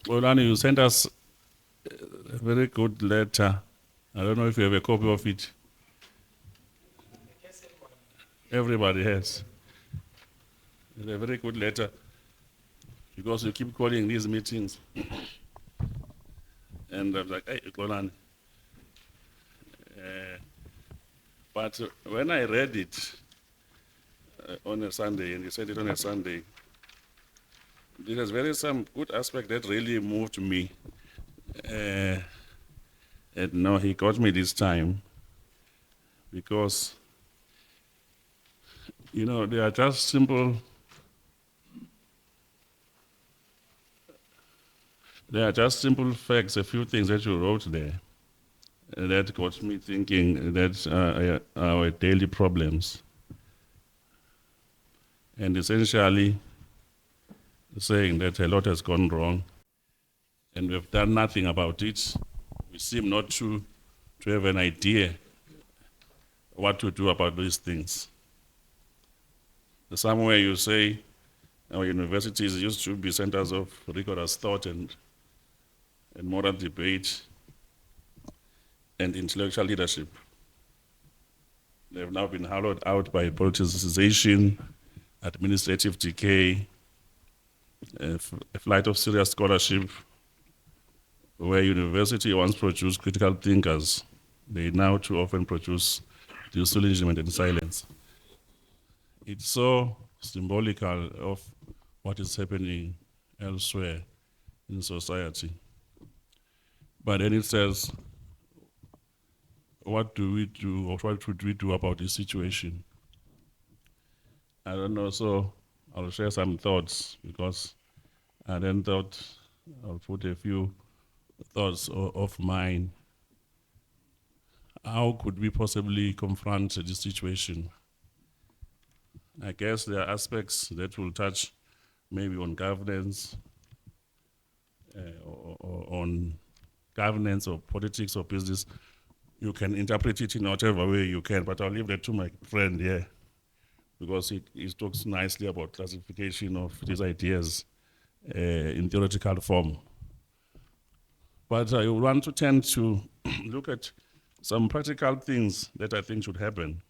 Olani, you sent us a very good letter. I don't know if you have a copy of it. Everybody has. It's a very good letter because you keep calling these meetings. And I'm like, hey, Olani. But when I read it on a Sunday, and you said it on a Sunday, there was very some good aspect that really moved me. Uh, and no, he got me this time because, they are just simple facts, a few things that you wrote there that got me thinking that our daily problems. And essentially saying that a lot has gone wrong and we've done nothing about it. We seem not to have an idea what to do about these things. Somewhere you say our universities used to be centers of rigorous thought and moral debate and intellectual leadership. They have now been hollowed out by politicization, administrative decay, a flight of serious scholarship, where university once produced critical thinkers, they now too often produce disillusionment and silence. It's so symbolical of what is happening elsewhere in society. But then it says, what do we do, or what should we do about this situation? I don't know, so I'll share some thoughts because I then thought I'll put a few thoughts of mine. How could we possibly confront this situation? I guess there are aspects that will touch maybe on governance, or on governance or politics or business. You can interpret it in whatever way you can, but I'll leave that to my friend here because he talks nicely about classification of these ideas in theoretical form. But I want to tend to look at some practical things that I think should happen.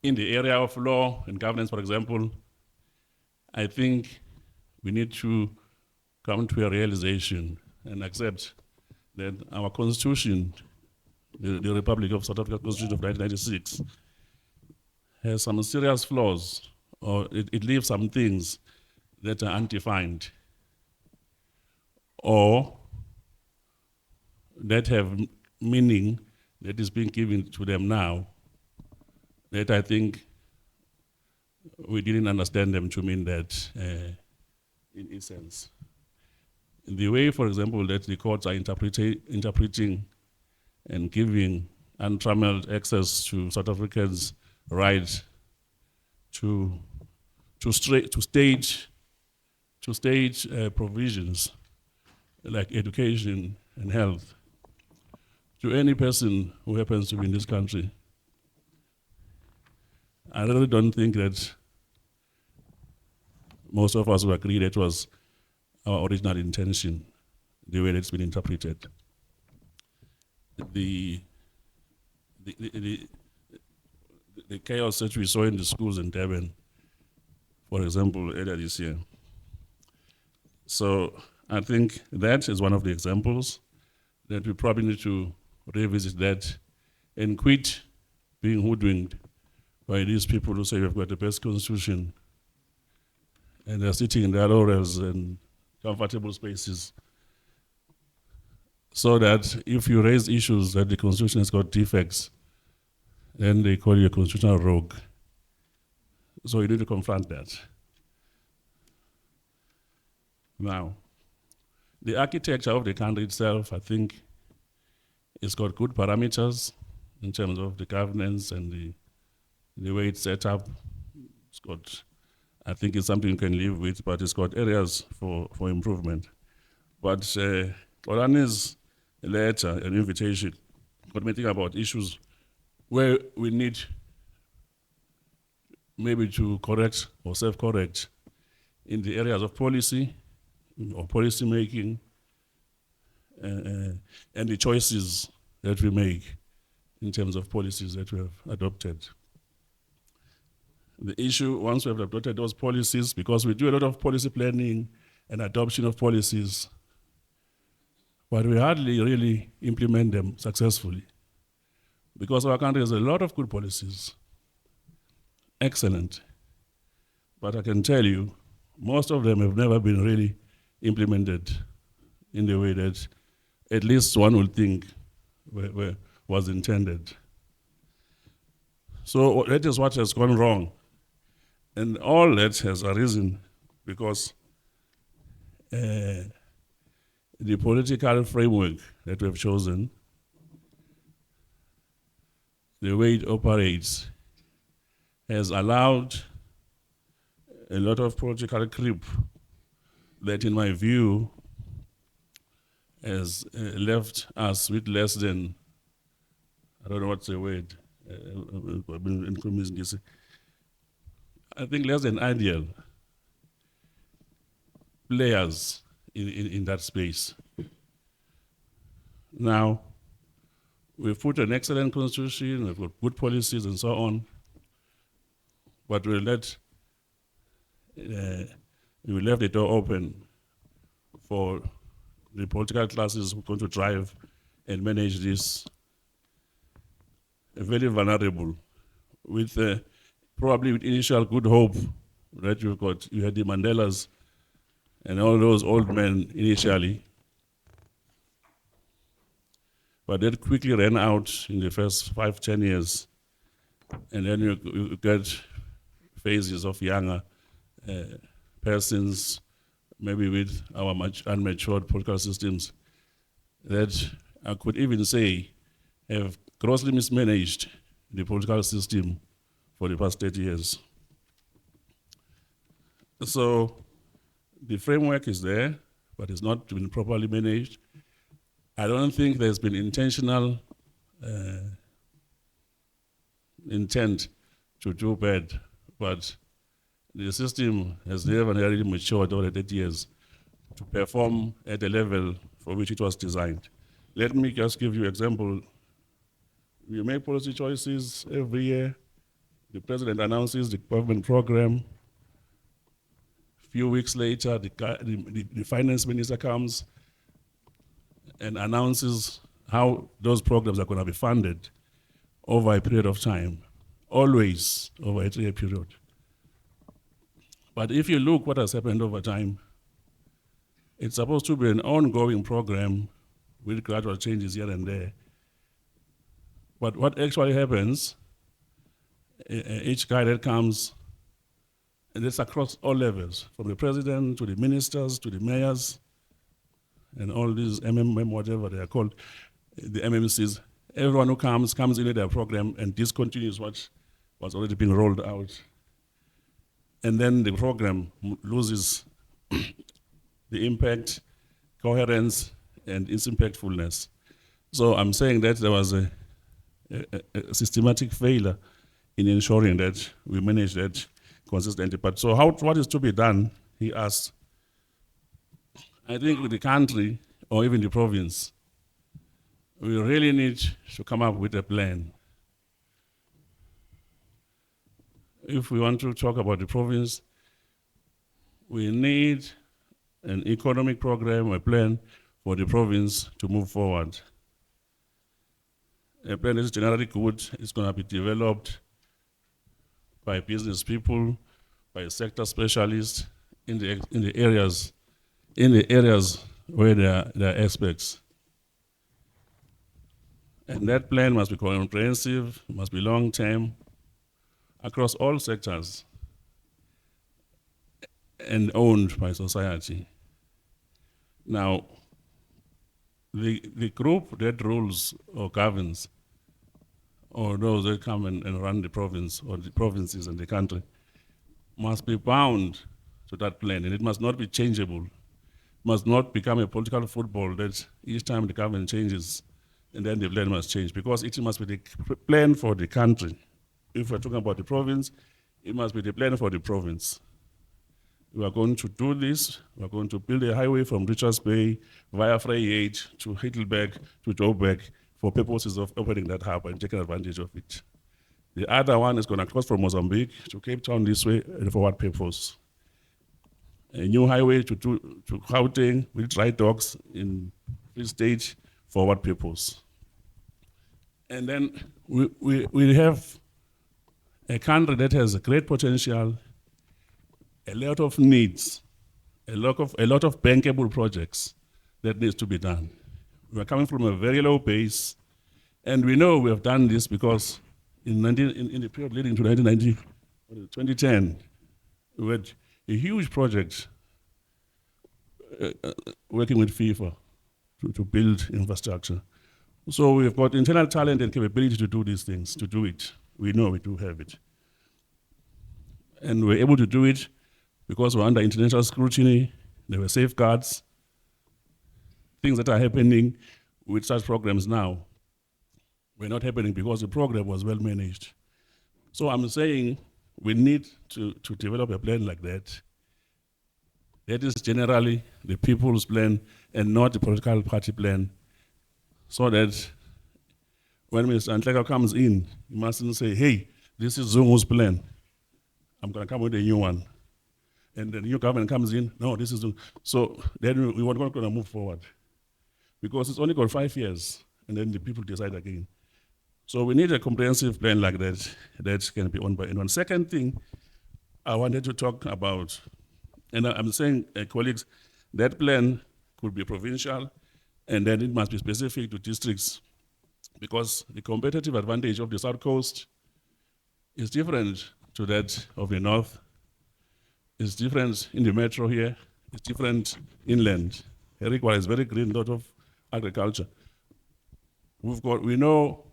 In the area of law and governance, for example, I think we need to come to a realization and accept that our constitution, the Republic of South Africa Constitution of 1996, has some serious flaws, or it leaves some things that are undefined, or that have meaning that is being given to them now, that I think we didn't understand them to mean that in essence. The way, for example, that the courts are interpreting and giving untrammeled access to South Africans' right to stage provisions like education and health to any person who happens to be in this country. I really don't think that most of us will agree that was our original intention, the way that's been interpreted. The chaos that we saw in the schools in Durban, for example, earlier this year. So I think that is one of the examples that we probably need to revisit that and quit being hoodwinked by these people who say we've got the best constitution and they're sitting in their laurels and comfortable spaces, so that if you raise issues that the constitution has got defects, then they call you a constitutional rogue. So you need to confront that. Now, the architecture of the country itself, I think, it's got good parameters in terms of the governance and the way it's set up. It's got, I think it's something you can live with, but it's got areas for improvement. But Olani's letter, an invitation, got me thinking about issues where we need maybe to correct or self-correct in the areas of policy or policy making, and the choices that we make in terms of policies that we have adopted. The issue, once we have adopted those policies, because we do a lot of policy planning and adoption of policies, but we hardly really implement them successfully. Because our country has a lot of good policies, excellent. But I can tell you, most of them have never been really implemented in the way that at least one would think was intended. So that is what has gone wrong. And all that has arisen because the political framework that we have chosen, the way it operates, has allowed a lot of political creep that, in my view, has left us with less than, I don't know what's the word, I think less than ideal players in that space. Now, we've put an excellent constitution, we've got good policies and so on, but we left the door open for the political classes who are going to drive and manage this very vulnerable, with probably with initial good hope that you had the Mandelas and all those old men initially, but that quickly ran out in the first 5-10 years, and then you get phases of younger persons, maybe with our much unmatured political systems, that I could even say have grossly mismanaged the political system for the past 30 years. So the framework is there, but it's not been properly managed. I don't think there's been intentional intent to do bad, but the system has never really matured over 30 years to perform at the level for which it was designed. Let me just give you an example. We make policy choices every year. The president announces the government program. A few weeks later, the finance minister comes and announces how those programs are going to be funded over a period of time, always over a 3-year period. But if you look what has happened over time, it's supposed to be an ongoing program with gradual changes here and there. But what actually happens, each guy that comes, and it's across all levels, from the president to the ministers to the mayors, and all these MMM, whatever they are called, the MMCs, everyone who comes into their program and discontinues what was already being rolled out. And then the program loses the impact, coherence, and its impactfulness. So I'm saying that there was a systematic failure in ensuring that we manage that consistently. But so what is to be done, he asked. I think with the country, or even the province, we really need to come up with a plan. If we want to talk about the province, we need an economic program, a plan for the province to move forward. A plan is generally good. It's going to be developed by business people, by sector specialists in the areas where there are experts. And that plan must be comprehensive, must be long-term, across all sectors, and owned by society. Now, the group that rules or governs, or those that come and run the province or the provinces and the country, must be bound to that plan, and it must not be changeable. It must not become a political football that each time the government changes, and then the plan must change, because it must be the plan for the country. If we're talking about the province, it must be the plan for the province. We are going to do this. We are going to build a highway from Richards Bay via Vryheid to Heidelberg to Joburg for purposes of opening that hub and taking advantage of it. The other one is going to cross from Mozambique to Cape Town this way for what purpose? A new highway to Gauteng with dry docks in Free State for what purpose? And then we have a country that has a great potential, a lot of needs, a lot of bankable projects that needs to be done. We are coming from a very low base, and we know we have done this because in the period leading to 2010, we had a huge project working with FIFA to build infrastructure. So we've got internal talent and capability to do these things, to do it. We know we do have it. And we're able to do it because we're under international scrutiny. There were safeguards, things that are happening with such programs now were not happening because the program was well managed. So I'm saying we need to develop a plan like that. That is generally the people's plan and not the political party plan, so that when Mr. Antleka comes in, you mustn't say, hey, this is Zungu's plan. I'm going to come with a new one. And the new government comes in, no, this is Zungu. So then we were not going to move forward because it's only got 5 years, and then the people decide again. So we need a comprehensive plan like that that can be owned by anyone. Second thing I wanted to talk about, and I'm saying, colleagues, that plan could be provincial, and then it must be specific to districts, because the competitive advantage of the South Coast is different to that of the North. It's different in the metro here. It's different inland. It requires very green, lot of agriculture. We know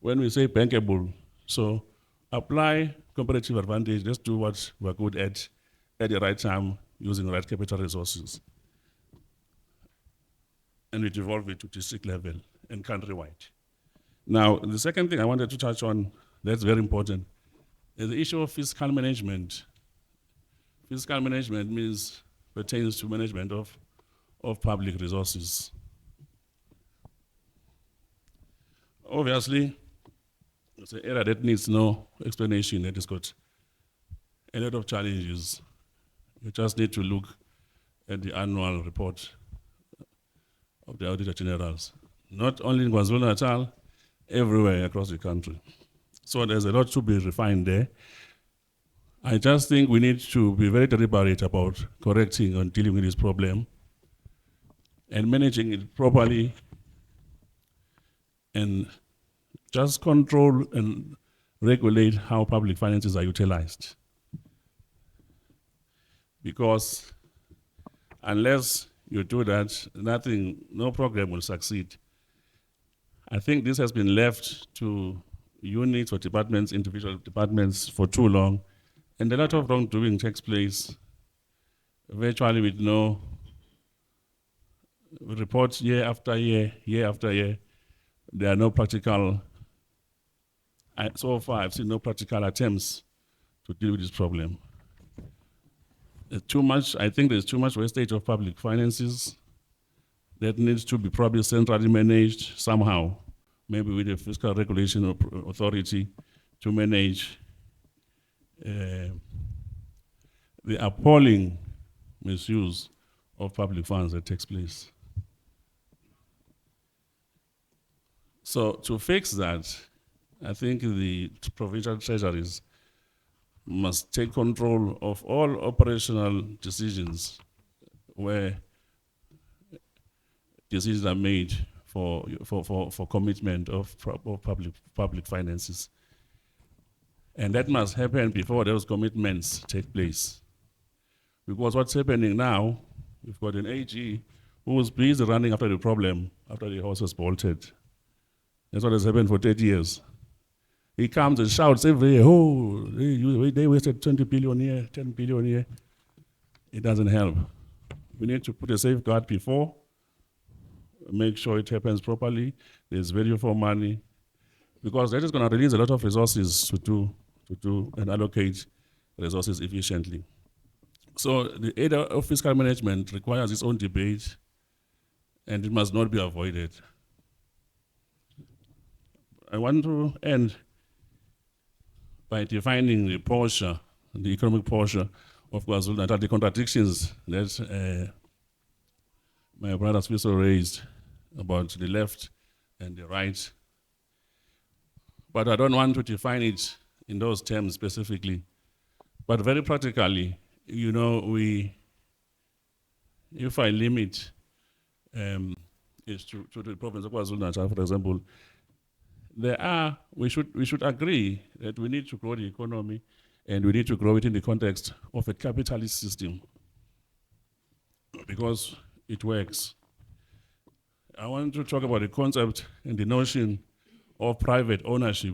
when we say bankable, so apply competitive advantage. Let's do what we're good at the right time, using the right capital resources. And we devolve it to district level and countrywide. Now, the second thing I wanted to touch on that's very important is the issue of fiscal management. Fiscal management pertains to management of public resources. Obviously, it's an area that needs no explanation, that has got a lot of challenges. You just need to look at the annual report of the Auditor Generals, not only in KwaZulu-Natal, everywhere across the country. So there's a lot to be refined there. I just think we need to be very deliberate about correcting and dealing with this problem and managing it properly, and just control and regulate how public finances are utilized. Because unless you do that, no program will succeed. I think this has been left to units or departments, individual departments, for too long, and a lot of wrongdoing takes place virtually with no reports year after year, year after year. There are no practical, so far I've seen no practical attempts to deal with this problem. I think there's too much wastage of public finances that needs to be probably centrally managed somehow, maybe with a fiscal regulation authority to manage the appalling misuse of public funds that takes place. So to fix that, I think the provincial treasuries must take control of all operational decisions where decisions are made for commitment of public finances. And that must happen before those commitments take place. Because what's happening now, we've got an AG who is busy running after the problem after the horse was bolted. That's what has happened for 30 years. He comes and shouts every year, oh, they wasted 20 billion here, 10 billion here. It doesn't help. We need to put a safeguard before, make sure it happens properly, there's value for money, because that is going to release a lot of resources to do and allocate resources efficiently. So the area of fiscal management requires its own debate, and it must not be avoided. I want to end by defining the posture, the economic posture of KwaZulu-Natal, the contradictions that my brother Swiso raised about the left and the right. But I don't want to define it in those terms specifically. But very practically, you know, if I limit it to the province of KwaZulu-Natal, for example, we should agree that we need to grow the economy, and we need to grow it in the context of a capitalist system because it works. I want to talk about the concept and the notion of private ownership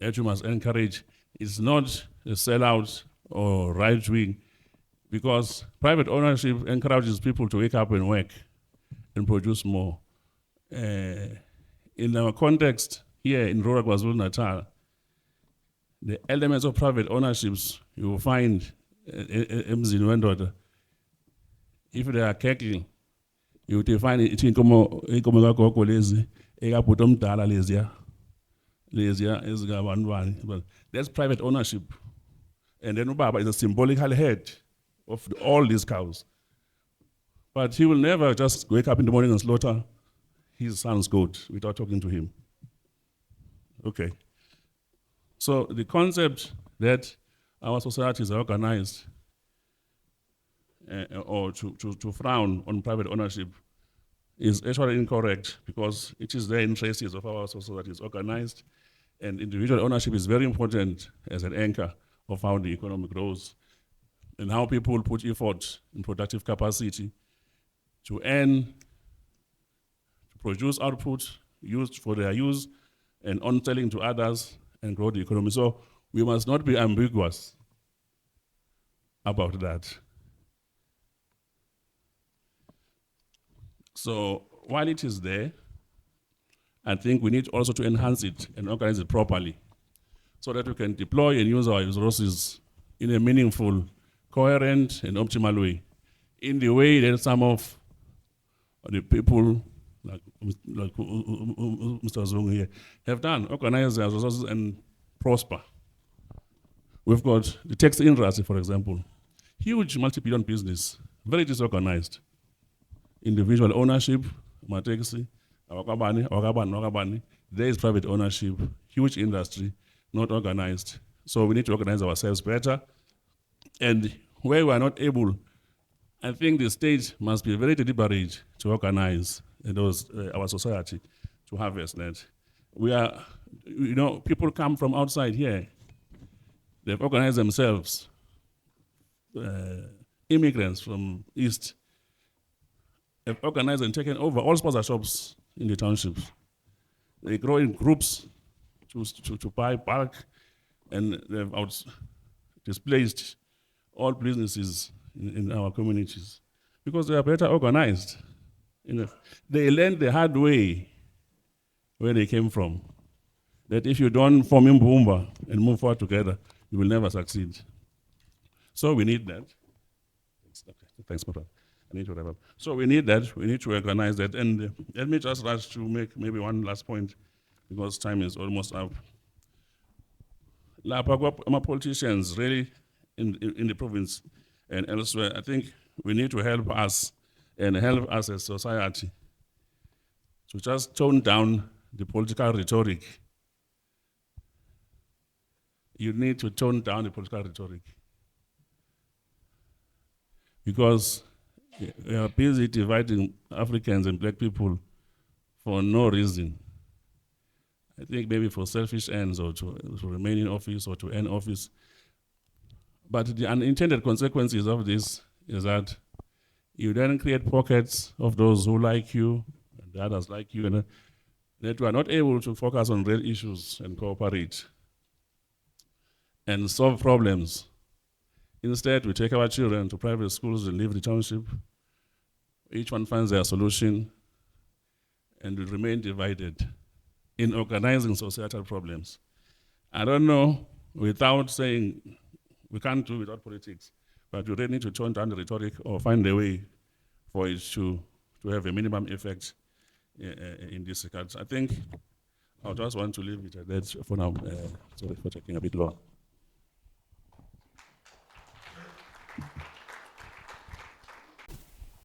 that you must encourage. It's not a sellout or right wing, because private ownership encourages people to wake up and work and produce more. In our context here in rural KwaZulu-Natal, the elements of private ownerships you will find emzini wendoda. If they are cattle, you will find it inkomo kagogo lezi ekabhuti omdala leziya ezikabantu. But that's private ownership. And then ubaba is a symbolical head of all these cows. But he will never just wake up in the morning and slaughter his son's goat without talking to him. Okay. So the concept that our societies are organized or to frown on private ownership is actually incorrect, because it is the interests of our societies organized, and individual ownership is very important as an anchor of how the economy grows and how people put effort in productive capacity to earn, to produce output used for their use and on selling to others and grow the economy. So we must not be ambiguous about that. So while it is there, I think we need also to enhance it and organize it properly so that we can deploy and use our resources in a meaningful, coherent, and optimal way, in the way that some of the people, like Mr. Zungu here, have done, organize their resources and prosper. We've got the taxi industry, for example, huge multi-billion business, very disorganized. Individual ownership, taxi, there is private ownership, huge industry, not organized. So we need to organize ourselves better. And where we are not able, I think the state must be very deliberate to organize our society to harvest that. We are, people come from outside here. They've organized themselves. Immigrants from East have organized and taken over all sponsor shops in the townships. They grow in groups to buy bulk, and they've displaced all businesses in our communities because they are better organized. They learned the hard way where they came from, that if you don't form Mbumba and move forward together, you will never succeed. So we need that. Thanks, Papa. I need to wrap up. So we need that. We need to organize that. And let me just rush to make maybe one last point, because time is almost up. Our politicians really in the province and elsewhere, I think we need to help us and help us as society to just tone down the political rhetoric. You need to tone down the political rhetoric, because we are busy dividing Africans and black people for no reason. I think maybe for selfish ends, or to remain in office or to earn office. But the unintended consequences of this is that you then create pockets of those who like you and the others like you, and that we are not able to focus on real issues and cooperate and solve problems. Instead, we take our children to private schools and leave the township. Each one finds their solution, and we remain divided in organizing societal problems. I don't know, without saying we can't do without politics, But you really need to tone down the rhetoric or find a way for it to have a minimum effect in this regard. I think I just want to leave it at that for now. Sorry for taking a bit long.